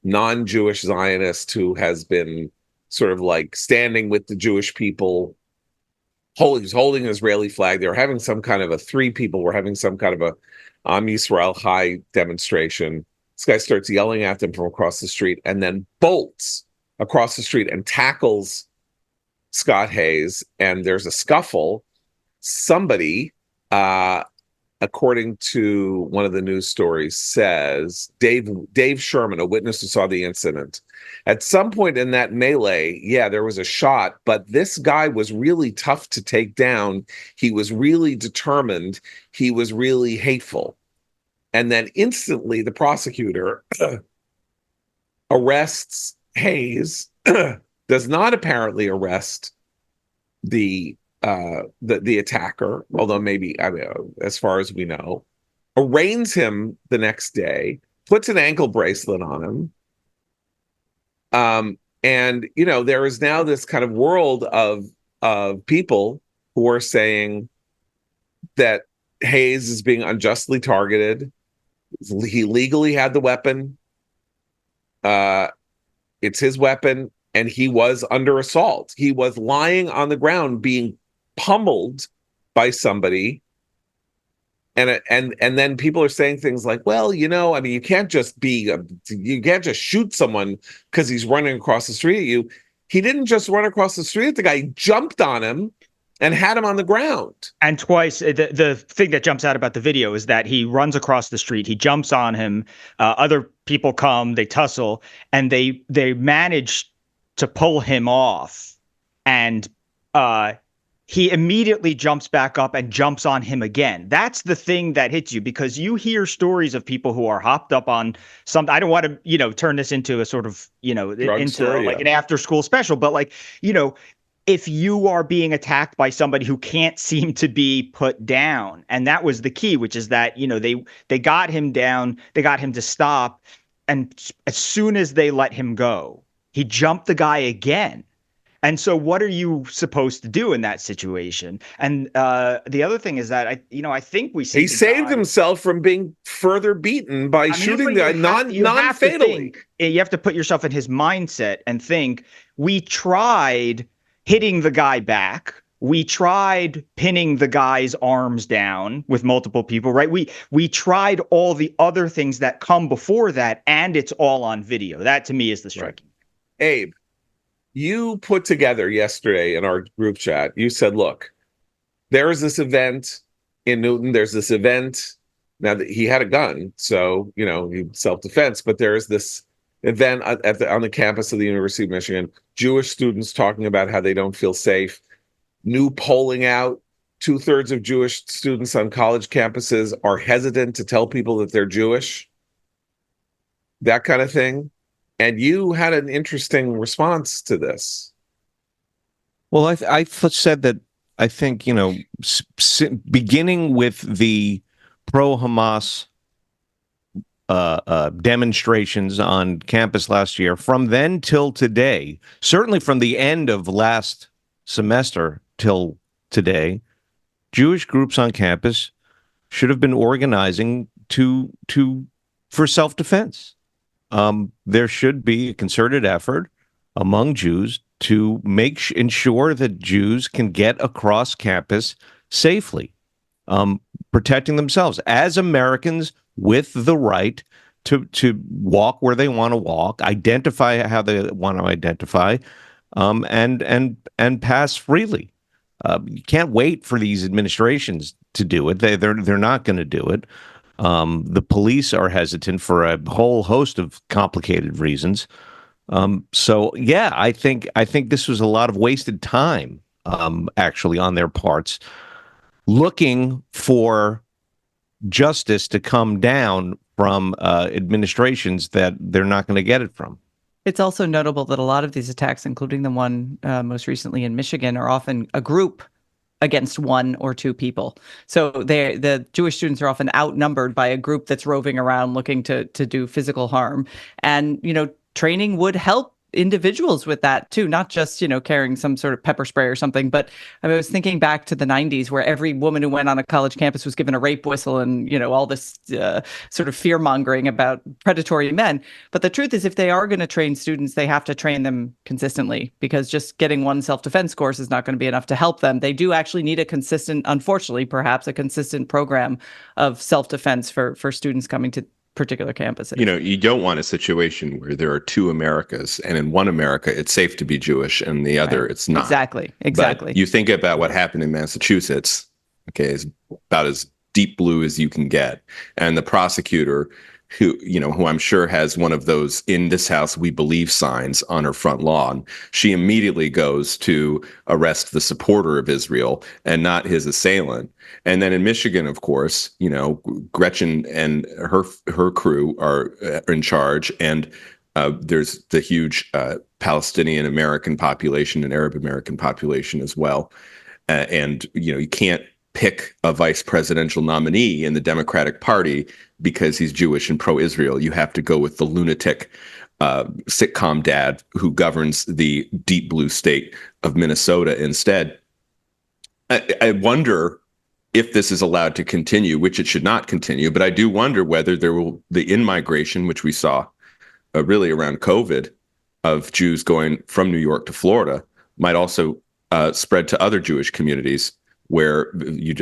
Speaker 2: non-Jewish Zionist who has been sort of like standing with the Jewish people, he's holding an Israeli flag. They're having some kind of 3 people were having some kind of a Am Yisrael Chai demonstration. This guy starts yelling at them from across the street and then bolts across the street and tackles Scott Hayes, and there's a scuffle. Somebody, according to one of the news stories, says Dave Sherman, a witness who saw the incident, at some point in that melee, there was a shot, but this guy was really tough to take down. He was really determined. He was really hateful. And then instantly the prosecutor arrests Hayes, does not apparently arrest the attacker, although maybe, as far as we know, arraigns him the next day, puts an ankle bracelet on him. And there is now this kind of world of people who are saying that Hayes is being unjustly targeted. He legally had the weapon. It's his weapon, and he was under assault. He was lying on the ground being pummeled by somebody. And then people are saying things like, well, you can't just shoot someone because he's running across the street at you. He didn't just run across the street at the guy. He jumped on him and had him on the ground. And
Speaker 6: twice, the thing that jumps out about the video is that he runs across the street, he jumps on him, other people come, they tussle, and they manage to pull him off. And he immediately jumps back up and jumps on him again. That's the thing that hits you, because you hear stories of people who are hopped up on something. I don't want to, turn this into a sort of, an after school special, but if you are being attacked by somebody who can't seem to be put down, and that was the key, which is that, they got him down, they got him to stop. And as soon as they let him go, He jumped the guy again. And so, what are you supposed to do in that situation? And the other thing is that I think we see
Speaker 2: He saved himself from being further beaten by shooting the guy non-fatally.
Speaker 6: You have to put yourself in his mindset and think, we tried hitting the guy back. We tried pinning the guy's arms down with multiple people, right? We tried all the other things that come before that, and it's all on video. That to me is the striking.
Speaker 2: Right. Abe, you put together yesterday in our group chat, you said, look, there is this event in Newton. There's this event. Now that he had a gun, so, self-defense, but there is this event on the campus of the University of Michigan, Jewish students talking about how they don't feel safe. New polling out, 2/3 of Jewish students on college campuses are hesitant to tell people that they're Jewish. That kind of thing. And you had an interesting response to this.
Speaker 4: Well, I said that I think, beginning with the pro-Hamas demonstrations on campus last year, from then till today, certainly from the end of last semester till today, Jewish groups on campus should have been organizing for self-defense. There should be a concerted effort among Jews to ensure that Jews can get across campus safely, protecting themselves as Americans with the right to walk where they want to walk, identify how they want to identify, and pass freely. You can't wait for these administrations to do it. They're not going to do it. The police are hesitant for a whole host of complicated reasons. So yeah, I think this was a lot of wasted time, actually, on their parts, looking for justice to come down from administrations that they're not going to get it from.
Speaker 5: It's also notable that a lot of these attacks, including the one most recently in Michigan, are often a group against one or two people. So the Jewish students are often outnumbered by a group that's roving around looking to do physical harm. And, training would help individuals with that too, not just, carrying some sort of pepper spray or something. But I was thinking back to the 90s where every woman who went on a college campus was given a rape whistle and, all this sort of fear mongering about predatory men. But the truth is, if they are going to train students, they have to train them consistently, because just getting one self-defense course is not going to be enough to help them. They do actually need a consistent, unfortunately, perhaps a consistent program of self-defense for students coming to particular campuses.
Speaker 3: You don't want a situation where there are two Americas, and in one America it's safe to be Jewish and the other it's not.
Speaker 5: Exactly.
Speaker 3: But you think about what happened in Massachusetts, okay, is about as deep blue as you can get. And the prosecutor who I'm sure has one of those "In this house we believe" signs on her front lawn, she immediately goes to arrest the supporter of Israel and not his assailant. And then in Michigan, of course, Gretchen and her crew are in charge, and there's the huge Palestinian American population and Arab American population as well. And you can't pick a vice presidential nominee in the Democratic Party because he's Jewish and pro-Israel. You have to go with the lunatic sitcom dad who governs the deep blue state of Minnesota instead. I wonder if this is allowed to continue, which it should not continue, but I do wonder whether the in-migration, which we saw really around COVID, of Jews going from New York to Florida, might also spread to other Jewish communities, where you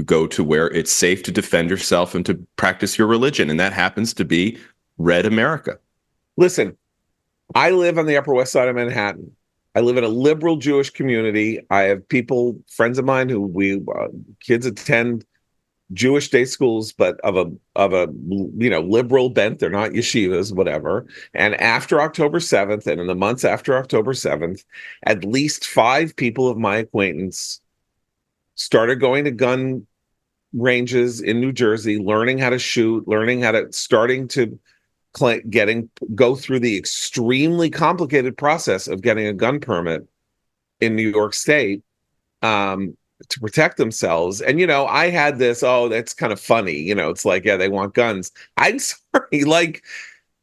Speaker 3: go to where it's safe to defend yourself and to practice your religion. And that happens to be red America.
Speaker 2: Listen, I live on the Upper West Side of Manhattan. I live in a liberal Jewish community. I have friends of mine who kids attend Jewish day schools, but of a liberal bent. They're not yeshivas, whatever. And after October 7th, and in the months after October 7th, at least 5 people of my acquaintance started going to gun ranges in New Jersey, learning how to shoot, starting to go through the extremely complicated process of getting a gun permit in New York State to protect themselves. And, I had this, that's kind of funny. It's like, yeah, they want guns. I'm sorry. Like,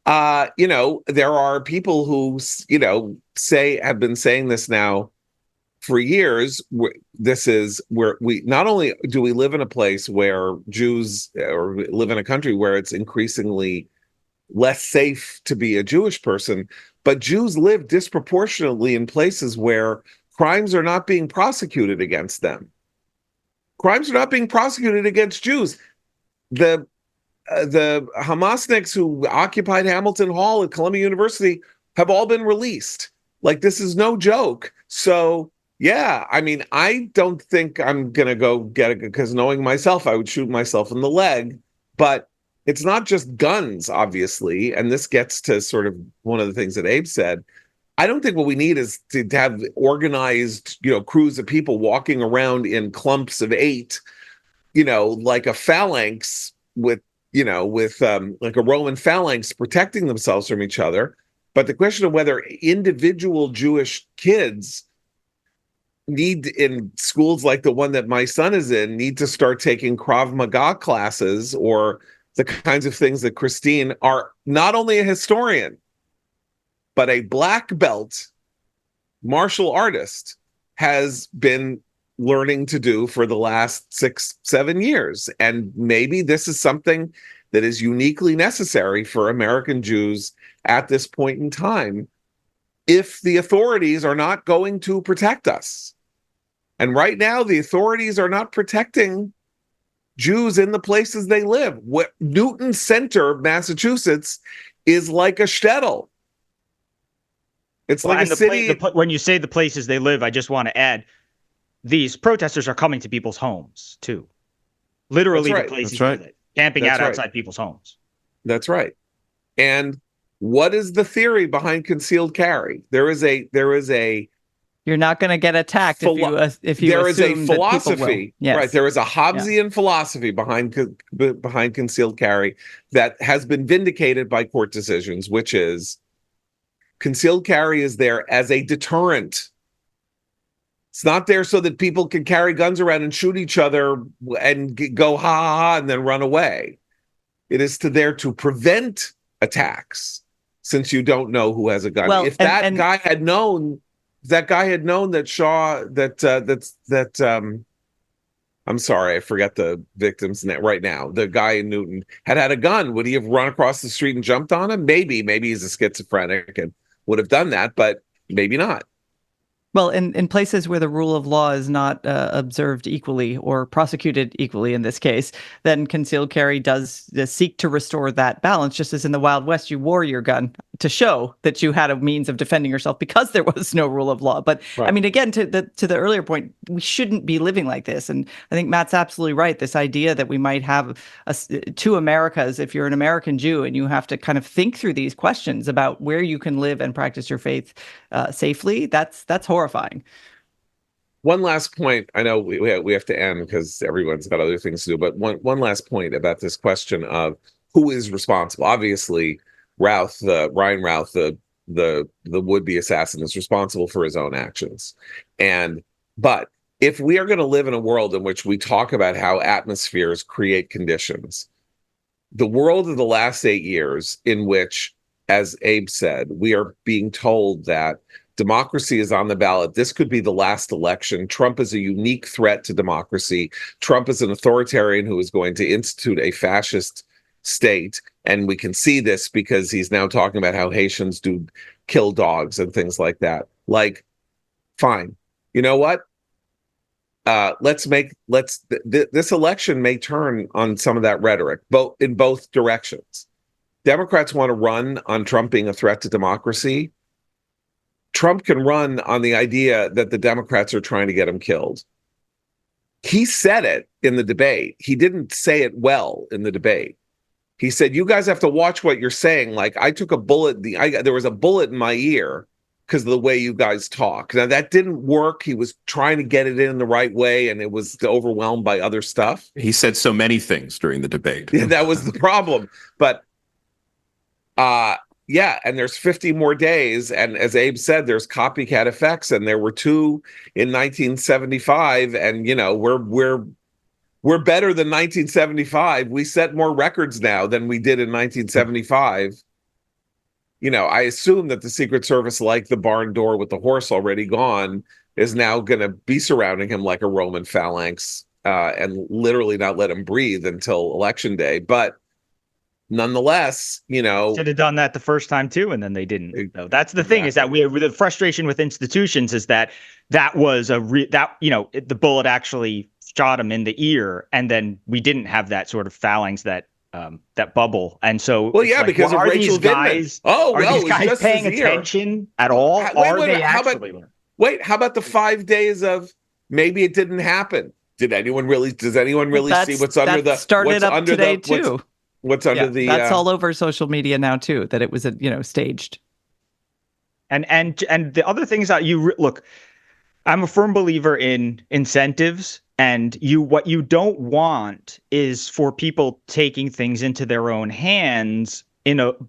Speaker 2: there are people who, have been saying this now for years. This is where we not only do we live in a place where Jews, or live in a country where it's increasingly less safe to be a Jewish person, but Jews live disproportionately in places where crimes are not being prosecuted against them. Crimes are not being prosecuted against Jews. The Hamasniks who occupied Hamilton Hall at Columbia University have all been released. Like, this is no joke. So, yeah, I mean, I don't think I'm going to go get it, because knowing myself, I would shoot myself in the leg. But it's not just guns, obviously. And this gets to sort of one of the things that Abe said. I don't think what we need is to have organized, crews of people walking around in clumps of 8, like a phalanx with like a Roman phalanx protecting themselves from each other. But the question of whether individual Jewish kids need, in schools like the one that my son is in, need to start taking Krav Maga classes, or the kinds of things that Christine, are not only a historian, but a black belt martial artist, has been learning to do for the last 6-7 years. And maybe this is something that is uniquely necessary for American Jews at this point in time, if the authorities are not going to protect us. And right now, the authorities are not protecting Jews in the places they live. Newton Center, Massachusetts, is like a shtetl. It's like a city.
Speaker 6: When you say the places they live, I just want to add, these protesters are coming to people's homes too. Literally, the places they live, camping out outside people's homes.
Speaker 2: That's right. And what is the theory behind concealed carry? There is a
Speaker 5: You're not going to get attacked if you
Speaker 2: there is a
Speaker 5: assume that people will.
Speaker 2: philosophy,
Speaker 5: Yes.
Speaker 2: right? There is a Hobbesian philosophy behind concealed carry that has been vindicated by court decisions, which is concealed carry is there as a deterrent. It's not there so that people can carry guns around and shoot each other and go ha ha ha and then run away. It is there to prevent attacks, since you don't know who has a gun.
Speaker 5: Well,
Speaker 2: if that guy had known that Shaw, I'm sorry, I forget the victim's name right now. The guy in Newton had a gun. Would he have run across the street and jumped on him? Maybe he's a schizophrenic and would have done that, but maybe not.
Speaker 5: Well, in places where the rule of law is not observed equally or prosecuted equally in this case, then concealed carry does seek to restore that balance. Just as in the Wild West, you wore your gun to show that you had a means of defending yourself because there was no rule of law. But right. I mean, again, to the earlier point, we shouldn't be living like this. And I think Matt's absolutely right. This idea that we might have two Americas, if you're an American Jew, and you have to kind of think through these questions about where you can live and practice your faith safely, that's horrifying.
Speaker 2: One last point. I know we have to end because everyone's got other things to do. But one last point about this question of who is responsible. Obviously, Ryan Routh, the would-be assassin, is responsible for his own actions. But if we are going to live in a world in which we talk about how atmospheres create conditions, the world of the last 8 years, in which, as Abe said, we are being told that democracy is on the ballot. This could be the last election. Trump is a unique threat to democracy. Trump is an authoritarian who is going to institute a fascist state. And we can see this because he's now talking about how Haitians do kill dogs and things like that. Like, fine. You know what? This election may turn on some of that rhetoric, in both directions. Democrats want to run on Trump being a threat to democracy. Trump can run on the idea that the Democrats are trying to get him killed. He said it in the debate. He didn't say it well in the debate. He said, you guys have to watch what you're saying. Like, I took a bullet. There was a bullet in my ear because of the way you guys talk. Now, that didn't work. He was trying to get it in the right way, and it was overwhelmed by other stuff.
Speaker 3: He said so many things during the debate.
Speaker 2: Yeah, that was the problem. But yeah, and there's 50 more days. And as Abe said, there's copycat effects. And there were 2 in 1975. And, we're better than 1975. We set more records now than we did in 1975. I assume that the Secret Service, like the barn door with the horse already gone, is now going to be surrounding him like a Roman phalanx and literally not let him breathe until election day. But nonetheless,
Speaker 6: should have done that the first time too, and then they didn't. So that's the thing, is that the frustration with institutions is that was the bullet actually shot him in the ear, and then we didn't have that sort of phalanx, that bubble. And so,
Speaker 2: because of Rachel Vindman.
Speaker 6: These guys paying attention at all?
Speaker 2: Wait, how about the 5 days of maybe it didn't happen? Does anyone really see what's under the
Speaker 5: started up today too?
Speaker 2: What's under the
Speaker 5: that's all over social media now too, that it was staged.
Speaker 6: And the other things that look, I'm a firm believer in incentives, and what you don't want is for people taking things into their own hands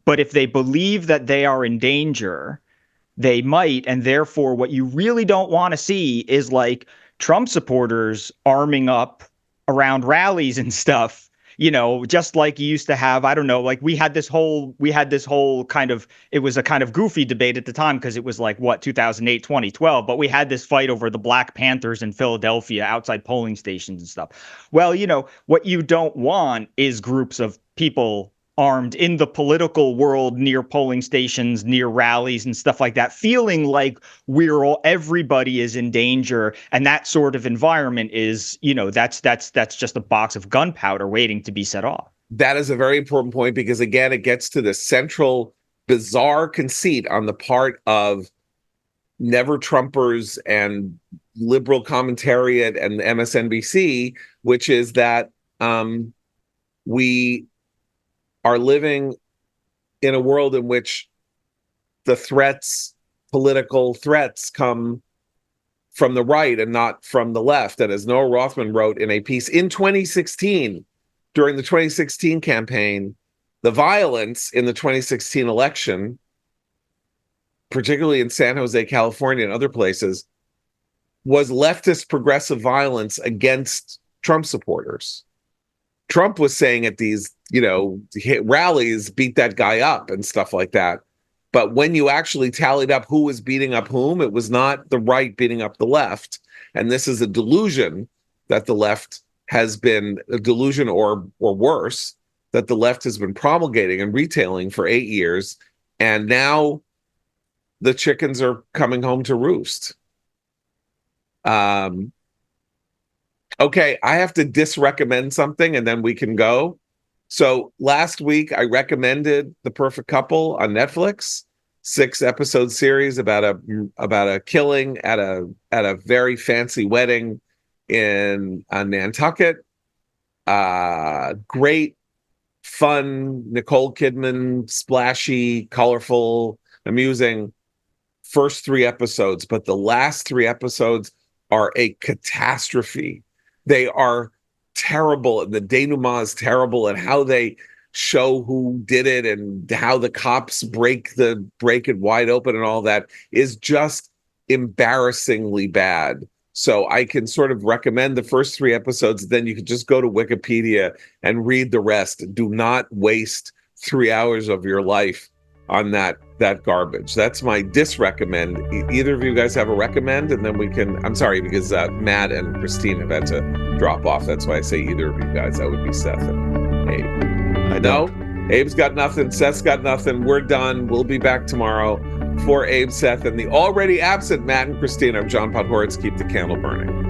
Speaker 6: but if they believe that they are in danger, they might. And therefore, what you really don't want to see is like Trump supporters arming up around rallies and stuff, just like you used to have. I don't know, like we had this whole kind of, it was a kind of goofy debate at the time because it was like 2008, 2012, but we had this fight over the Black Panthers in Philadelphia outside polling stations and stuff. Well, what you don't want is groups of people armed in the political world near polling stations, near rallies and stuff like that, feeling like everybody is in danger. And that sort of environment is, that's just a box of gunpowder waiting to be set off.
Speaker 2: That is a very important point, because again, it gets to the central bizarre conceit on the part of Never Trumpers and liberal commentariat and MSNBC, which is that we are living in a world in which the political threats come from the right and not from the left. And as Noah Rothman wrote in a piece in 2016, during the 2016 campaign, the violence in the 2016 election, particularly in San Jose, California and other places, was leftist progressive violence against Trump supporters. Trump was saying at these, rallies, beat that guy up and stuff like that. But when you actually tallied up who was beating up whom, it was not the right beating up the left. And this is a delusion that the left has been, a delusion or worse, that the left has been promulgating and retailing for 8 years. And now the chickens are coming home to roost. Okay, I have to disrecommend something and then we can go. So last week I recommended The Perfect Couple on Netflix, 6-episode series about a killing at a very fancy wedding in Nantucket. Great, fun, Nicole Kidman, splashy, colorful, amusing first 3 episodes, but the last 3 episodes are a catastrophe. They are terrible, and the denouement is terrible, and how they show who did it and how the cops break it wide open and all that is just embarrassingly bad. So I can sort of recommend the first 3 episodes, then you can just go to Wikipedia and read the rest. Do not waste 3 hours of your life on that garbage. That's my disrecommend. Either of you guys have a recommend, and then we can. I'm sorry, because Matt and Christine have had to drop off. That's why I say either of you guys. That would be Seth and Abe. I know Abe's got nothing. Seth's got nothing. We're done. We'll be back tomorrow for Abe, Seth, and the already absent Matt and Christine. I'm John Podhoretz. Keep the candle burning.